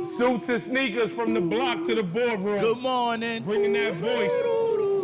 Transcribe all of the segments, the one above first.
Suits and sneakers from the block to the boardroom. Good morning. Bringing that voice,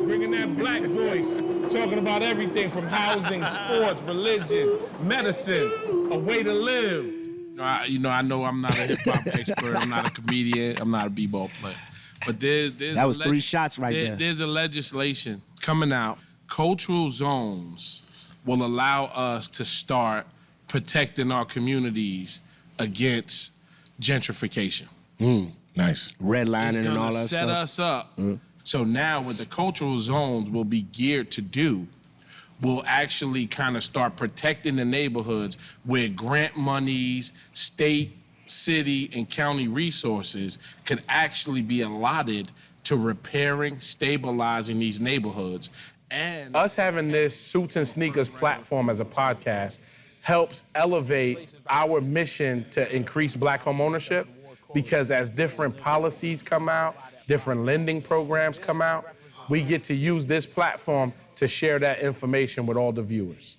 bringing that black voice, talking about everything from housing, sports, religion, medicine, a way to live. I know I'm not a hip-hop expert, I'm not a comedian, I'm not a b-ball player. But there's that was 3 shots right there. There's a legislation coming out. Cultural zones will allow us to start protecting our communities against gentrification. Nice. Redlining and all that stuff. Set us up. So now what the cultural zones will be geared to do will actually kind of start protecting the neighborhoods where grant monies, state, city, and county resources could actually be allotted to repairing, stabilizing these neighborhoods. And us having this Suits and Sneakers platform as a podcast helps elevate our mission to increase black home ownership, because as different policies come out, different lending programs come out, we get to use this platform to share that information with all the viewers.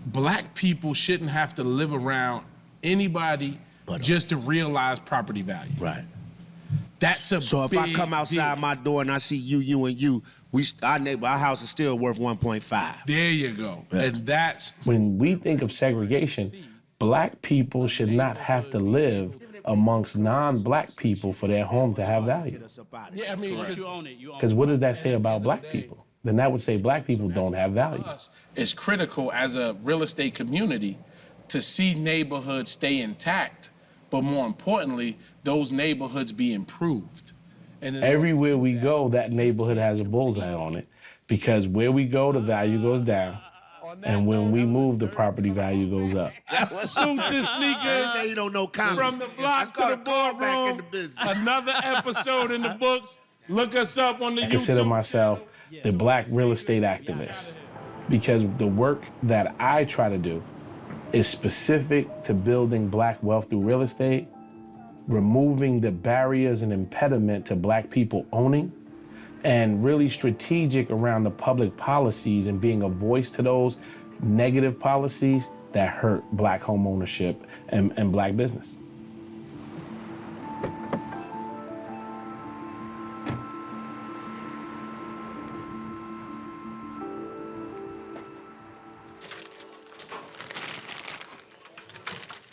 Black people shouldn't have to live around anybody just to realize property value. Right. That's a So if big I come outside deal. my door and I see you, and you, our house is still worth 1.5. There you go. Yeah. And that's When we think of segregation, black people should not have to live amongst non-black people for their home to have value. yeah, I mean, Because what does that say about black people? Then that would say black people don't have value. it's critical as a real estate community to see neighborhoods stay intact, but more importantly, those neighborhoods be improved. And Everywhere we go, that neighborhood has a bullseye on it, because where we go, the value goes down, and when we move, the property value goes up. Suits and Sneakers Say you don't know comedy. from the block to the boardroom. Another episode in the books. Look us up on the I consider YouTube. myself the black real estate activist, because the work that I try to do is specific to building black wealth through real estate, removing the barriers and impediment to black people owning, and really strategic around the public policies and being a voice to those negative policies that hurt black home ownership and black business.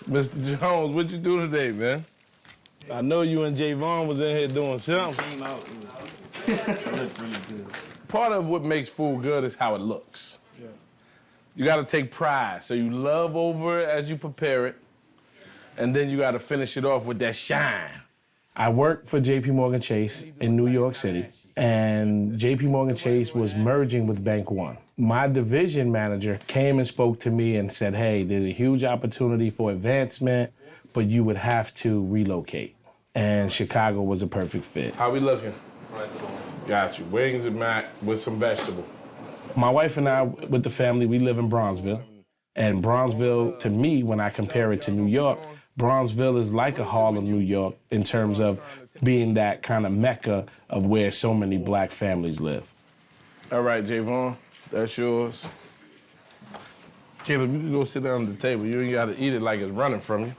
Mr. Jones, what you do today, man? I know you and Javon was in here doing something. Part of what makes food good is how it looks. Yeah. You gotta take pride. So you love over it as you prepare it, and then you gotta finish it off with that shine. I worked for JP Morgan Chase in New York City, and JP Morgan Chase was merging with Bank One. My division manager came and spoke to me and said, hey, there's a huge opportunity for advancement, but you would have to relocate. And Chicago was a perfect fit. How we looking? Got you. Wings and mac with some vegetable. My wife and I, with the family, we live in Bronzeville. And Bronzeville, to me, when I compare it to New York, Bronzeville is like a Harlem, New York, in terms of being that kind of mecca of where so many black families live. All right, Javon, that's yours. Caleb, you can go sit down at the table. You ain't gotta eat it like it's running from you.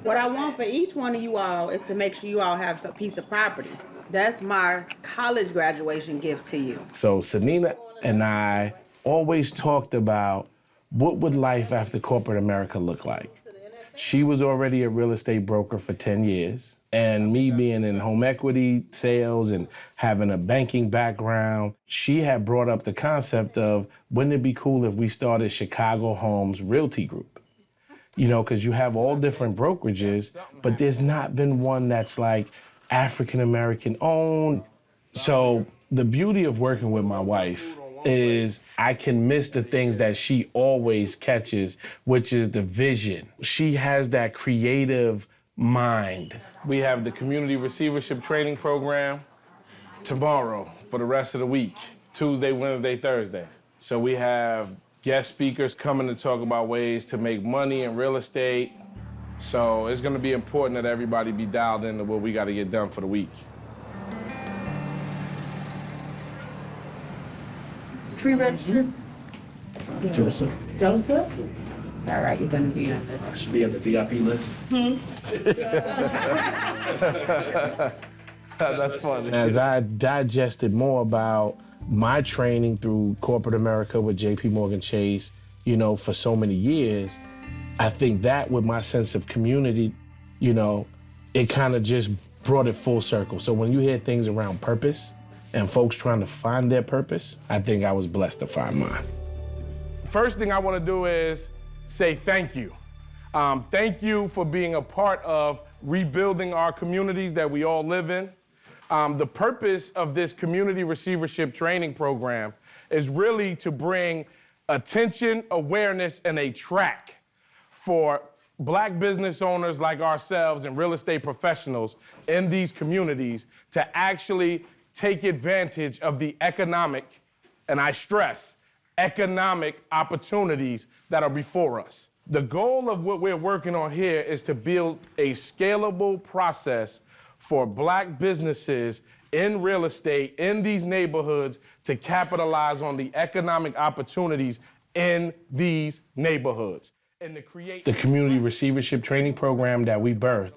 What I want for each one of you all is to make sure you all have a piece of property. That's my college graduation gift to you. So Sanina and I always talked about what would life after corporate America look like. She was already a real estate broker for 10 years, and me being in home equity sales and having a banking background, she had brought up the concept of, wouldn't it be cool if we started Chicago Homes Realty Group? You know, because you have all different brokerages, but there's not been one that's like African-American owned. So the beauty of working with my wife is I can miss the things that she always catches, which is the vision. She has that creative mind. We have the community receivership training program tomorrow for the rest of the week, Tuesday, Wednesday, Thursday. So we have guest speakers coming to talk about ways to make money in real estate. So it's gonna be important that everybody be dialed into what we gotta get done for the week. Pre-registered? Joseph. Joseph? All right, you're gonna be on this. I should be on the VIP list. That's funny. As I digested more about my training through corporate America with JP Morgan Chase, you know, for so many years, I think that with my sense of community, you know, it kind of just brought it full circle. So when you hear things around purpose and folks trying to find their purpose, I think I was blessed to find mine. First thing I want to do is say thank you. Thank you for being a part of rebuilding our communities that we all live in. The purpose of this community receivership training program is really to bring attention, awareness, and a track for Black business owners like ourselves and real estate professionals in these communities to actually take advantage of the economic, and I stress, economic opportunities that are before us. The goal of what we're working on here is to build a scalable process for Black businesses in real estate in these neighborhoods to capitalize on the economic opportunities in these neighborhoods. And to create The community receivership training program that we birthed,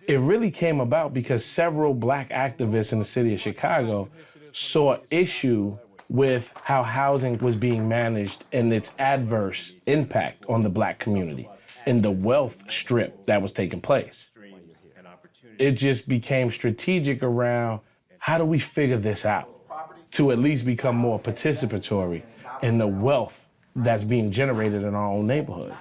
it really came about because several Black activists in the city of Chicago saw issue with how housing was being managed and its adverse impact on the Black community and the wealth strip that was taking place. It just became strategic around how do we figure this out to at least become more participatory in the wealth that's being generated in our own neighborhood.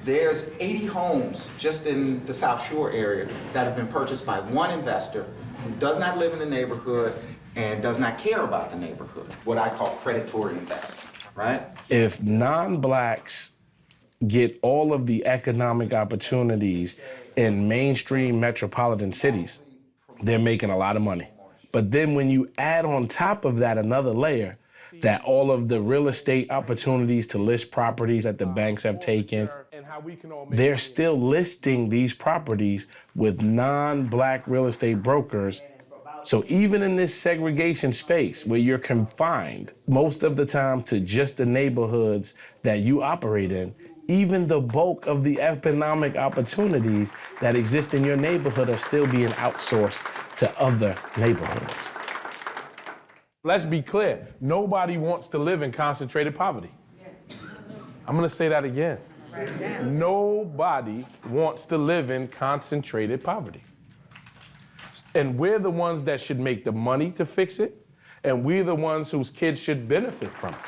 There's 80 homes just in the South Shore area that have been purchased by one investor who does not live in the neighborhood and does not care about the neighborhood, what I call predatory investing, right? If non-Blacks get all of the economic opportunities in mainstream metropolitan cities, they're making a lot of money. But then when you add on top of that another layer, that all of the real estate opportunities to list properties that the banks have taken, they're still listing these properties with non-Black real estate brokers. So even in this segregation space where you're confined most of the time to just the neighborhoods that you operate in, even the bulk of the economic opportunities that exist in your neighborhood are still being outsourced to other neighborhoods. Let's be clear, nobody wants to live in concentrated poverty. I'm gonna say that again. Nobody wants to live in concentrated poverty. And we're the ones that should make the money to fix it, and we're the ones whose kids should benefit from it.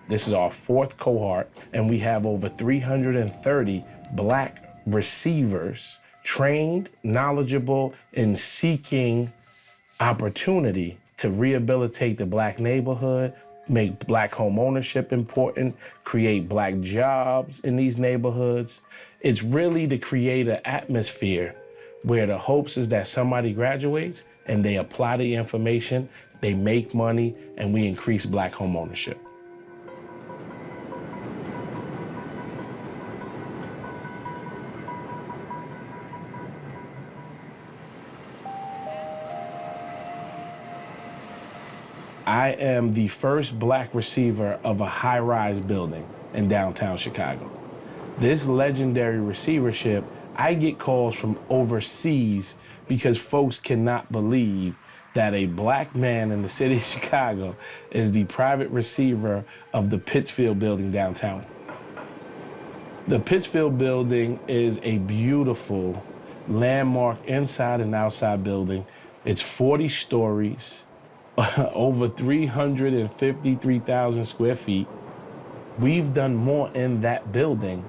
This is our fourth cohort, and we have over 330 Black receivers trained, knowledgeable, and seeking opportunity to rehabilitate the Black neighborhood, make Black home ownership important, create Black jobs in these neighborhoods. It's really to create an atmosphere where the hopes is that somebody graduates and they apply the information, they make money, and we increase Black home ownership. I am the first Black receiver of a high-rise building in downtown Chicago. This legendary receivership, I get calls from overseas because folks cannot believe that a Black man in the city of Chicago is the private receiver of the Pittsfield building downtown. The Pittsfield building is a beautiful landmark inside and outside building. It's 40 stories. Over 353,000 square feet. We've done more in that building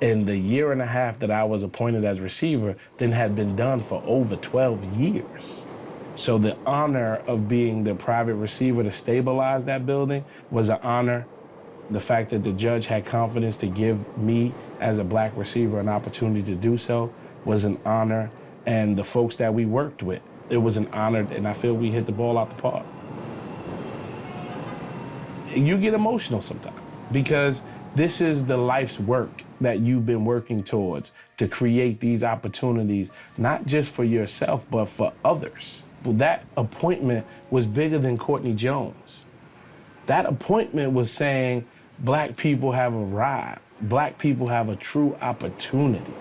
in the year and a half that I was appointed as receiver than had been done for over 12 years. So the honor of being the private receiver to stabilize that building was an honor. The fact that the judge had confidence to give me as a Black receiver an opportunity to do so was an honor. And the folks that we worked with, it was an honor, and I feel we hit the ball out the park. You get emotional sometimes because This is the life's work that you've been working towards to create these opportunities, not just for yourself, but for others. Well, that appointment was bigger than Courtney Jones. That appointment was saying, Black people have arrived. Black people have a true opportunity.